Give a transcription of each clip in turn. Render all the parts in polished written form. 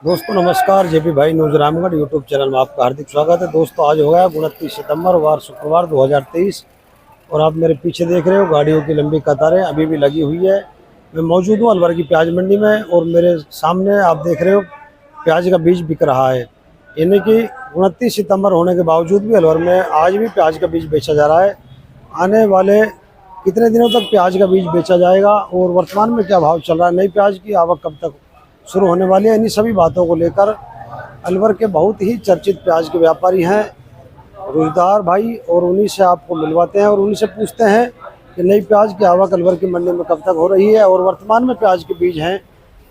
दोस्तों नमस्कार, जेपी भाई न्यूज रामगढ़ यूट्यूब चैनल में आपका हार्दिक स्वागत है। दोस्तों आज हो गया 29 सितंबर वार शुक्रवार 2023 और आप मेरे पीछे देख रहे हो गाड़ियों की लंबी कतारें अभी भी लगी हुई है। मैं मौजूद हूँ अलवर की प्याज मंडी में और मेरे सामने आप देख रहे हो प्याज का बीज बिक रहा है। यानी कि 29 सितंबर होने के बावजूद भी अलवर में आज भी प्याज का बीज बेचा जा रहा है। आने वाले कितने दिनों तक प्याज का बीज बेचा जाएगा और वर्तमान में क्या भाव चल रहा है, नई प्याज की आवक कब तक शुरू होने वाली है, इन्हीं सभी बातों को लेकर अलवर के बहुत ही चर्चित प्याज के व्यापारी हैं रुजदार भाई, और उन्हीं से आपको मिलवाते हैं और उन्हीं से पूछते हैं कि नई प्याज की आवक अलवर की मंडी में कब तक हो रही है और वर्तमान में प्याज के बीज हैं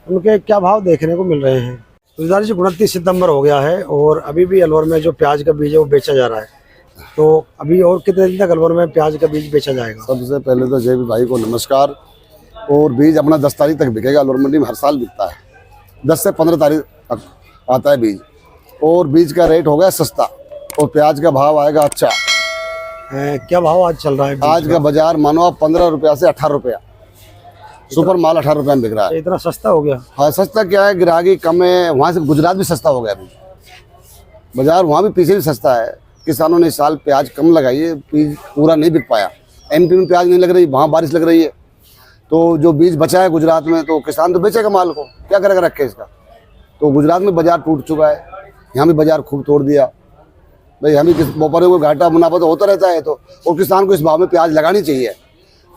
उनके क्या भाव देखने को मिल रहे हैं। रुजदार जी, 29 सितंबर हो गया है और अभी भी अलवर में जो प्याज का बीज है वो बेचा जा रहा है, तो अभी और कितने दिन तक अलवर में प्याज का बीज बेचा जाएगा? सबसे पहले तो जेबी भाई को नमस्कार। और बीज अपना 10 तारीख तक बिकेगा। अलवर मंडी में हर साल बिकता है, 10 से 15 तारीख तक आता है बीज। और बीज का रेट हो गया सस्ता और प्याज का भाव आएगा अच्छा। क्या भाव आज चल रहा है? आज का बाजार मानो आप 15 रुपया से 18 रुपया, सुपर माल 18 रुपया में बिक रहा है। इतना सस्ता हो गया? हाँ, सस्ता क्या है, ग्राहकी कम है। वहाँ से गुजरात भी सस्ता हो गया अभी, बाजार वहाँ भी पीछे भी सस्ता है। किसानों ने इस साल प्याज कम लगाई है, बीज पूरा नहीं बिक पाया। एमपी में प्याज नहीं लग रही, वहाँ बारिश लग रही है, तो जो बीज बचा है गुजरात में तो किसान तो बेचेगा माल को, क्या करेगा रख के इसका। तो गुजरात में बाजार टूट चुका है, यहाँ भी बाजार खूब तोड़ दिया भाई। हम भी व्यापारियों को घाटा मुनाफा तो होता रहता है, तो और किसान को इस भाव में प्याज लगानी चाहिए।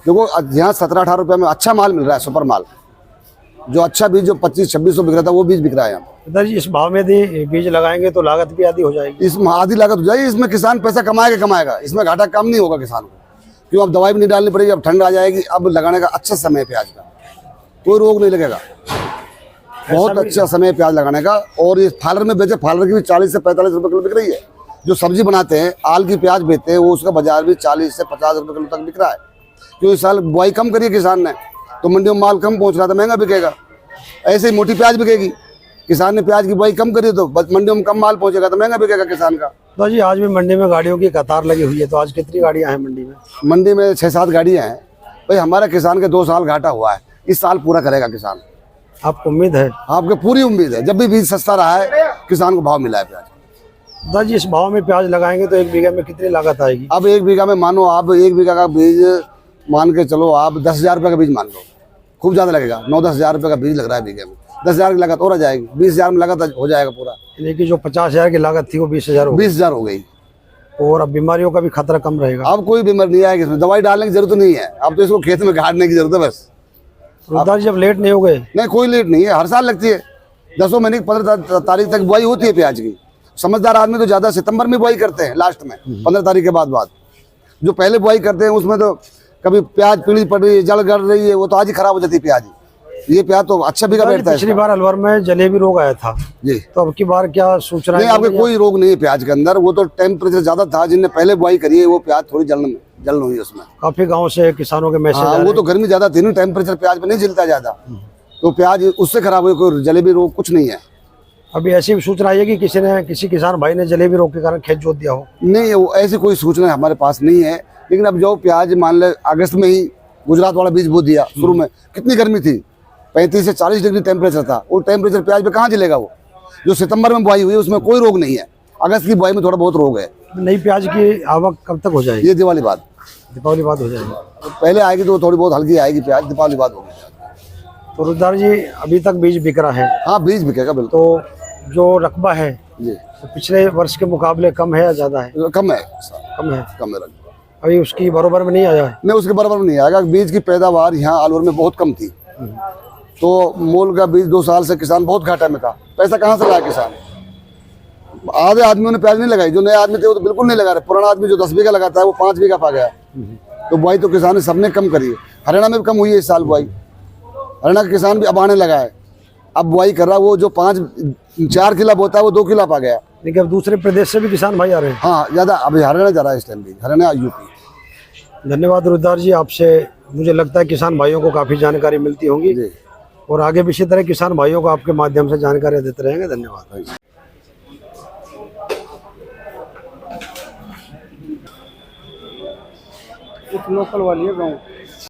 देखो यहाँ 17-18 रुपये में अच्छा माल मिल रहा है, सुपर माल। जो अच्छा बीज जो 2500-2600 बिक रहा था वो बीज बिक रहा है यहाँ। जी, इस भाव में यदि बीज लगाएंगे तो लागत भी आधी हो जाएगी। इसमें आधी लागत हो जाएगी, इसमें किसान पैसा कमाएगा, इसमें घाटा कम नहीं होगा किसान को। क्यों, अब दवाई भी नहीं डालनी पड़ेगी, अब ठंड आ जाएगी, अब लगाने का अच्छा समय प्याज का, कोई रोग नहीं लगेगा। बहुत अच्छा समय प्याज लगाने का। और ये फालर में बेचे, फालर की भी 40 से 45 रुपये किलो बिक रही है। जो सब्जी बनाते हैं आल की प्याज बेचते हैं वो उसका बाजार भी 40 से 50 रुपये किलो तक बिक रहा है। क्योंकि इस साल बुआई कम करी है किसान ने, तो मंडियों में माल कम पहुँच रहा था, महंगा बिकेगा। ऐसे ही मोटी प्याज बिकेगी, किसान ने प्याज की बुआई कम करी तो मंडियों में कम माल पहुँचेगा तो महंगा बिकेगा किसान का। तो जी आज भी मंडी में गाड़ियों की कतार लगी हुई है, तो आज कितनी गाड़ियाँ हैं मंडी में? मंडी में 6-7 गाड़ियाँ हैं भाई। हमारा किसान के 2 साल घाटा हुआ है, इस साल पूरा करेगा किसान। आपको उम्मीद है? आपको पूरी उम्मीद है। जब भी बीज सस्ता रहा है किसान को भाव मिला है प्याज। दादाजी, इस भाव में प्याज लगाएंगे तो 1 बीघा में कितनी लागत आएगी? अब 1 बीघा में मानो आप 1 बीघा का बीज मान के चलो, आप 10,000 रुपये का बीज मान लो, खूब ज़्यादा लगेगा। 9-10 हज़ार रुपये का बीज लग रहा है बीघे में, 10,000 की लागत और आ जाएगी, 20,000 में लागत हो जाएगा पूरा। यानी कि जो 50,000 की लागत थी वो 20,000 हो गई। और अब बीमारियों का भी खतरा कम रहेगा। अब कोई बीमारी नहीं आएगी, इसमें दवाई डालने की जरूरत नहीं है। अब तो इसको खेत में गाड़ने की जरूरत है बस। दादाजी, जब लेट नहीं हो गए? नहीं, कोई लेट नहीं है, हर साल लगती है। 10 महीने की 15 तारीख तक बुआई होती है प्याज की। समझदार आदमी तो ज़्यादा सितंबर में बुआई करते हैं, लास्ट में 15 तारीख के बाद। जो पहले बुआई करते हैं उसमें तो कभी प्याज पीली पड़ रही है, जड़ गड़ रही है, वो तो आज ही खराब हो जाती है प्याज। ये प्याज तो अच्छा बिका बैठता है। पिछली बार अलवर में जलेबी रोग आया था जी, तो अब की बार क्या सूचना? नहीं, आपके कोई रोग नहीं है प्याज के अंदर। वो तो टेम्परेचर ज्यादा था, जिनने पहले बुआई करी है वो प्याज थोड़ी जलन हुई उसमें। काफी गांव से किसानों के मैसेज। हाँ, वो तो गर्मी ज्यादा थी ना, टेम्परेचर प्याज पे नहीं जलता ज्यादा, तो प्याज उससे खराब हुई। कोई जलेबी रोग कुछ नहीं है। अभी ऐसी भी सूचना आई है कि किसी किसान भाई ने जलेबी रोग के कारण खेत जोत दिया हो? नहीं, वो ऐसी कोई सूचना हमारे पास नहीं है। लेकिन अब जो प्याज मान ले अगस्त में ही गुजरात वाला बीज बो दिया, शुरू में कितनी गर्मी थी, 35 से 40 डिग्री टेम्परेचर था। वो टेम्परेचर प्याज पे कहाँ जलेगा? वो जो सितंबर में बुआई हुई है उसमें कोई रोग नहीं है, अगस्त की बुआई में थोड़ा बहुत रोग है। नई प्याज की आवक कब तक हो जाएगी? ये दीपावली बाद हो जाएगी। पहले आएगी तो थोड़ी बहुत हल्की आएगी प्याज, दीपावली बाद होगी। तो रुजदार जी, अभी तक बीज बिक रहा है? हाँ, बीज बिकेगा बिल्कुल। तो जो रकबा है जी, तो पिछले वर्ष के मुकाबले कम है या ज्यादा है? कम है। कम है। अभी उसकी बराबर में नहीं आया है? नहीं, उसके बराबर में नहीं आएगा। बीज की पैदावार यहाँ अलवर में बहुत कम थी, तो मोल का बीज 2 साल से किसान बहुत घाटा में था। पैसा कहाँ से लाया किसान? आधे आदमियों ने प्याज नहीं लगाई, जो नए आदमी थे वो तो बिल्कुल नहीं लगा रहे। पुराना आदमी जो 10 बीघा लगाता है वो 5 बीघा पा गया। तो बुआई तो किसान ने सबने कम करी है। हरियाणा में भी कम हुई है इस साल बुआई। हरियाणा का किसान भी अब आने लगा है, अब बुआई कर रहा है। वो जो 5-4 किला बोता है वो 2 किला पा गया। लेकिन अब दूसरे प्रदेश से भी किसान भाई आ रहे हैं? हाँ, ज़्यादा अभी हरियाणा जा रहा है इस टाइम भी, हरियाणा यूपी। धन्यवाद रुजदार जी, आपसे मुझे लगता है किसान भाइयों को काफ़ी जानकारी मिलती होगी और आगे भी इसी तरह किसान भाइयों को आपके माध्यम से जानकारी देते रहेंगे। धन्यवाद। लोकल वाली है गाँव।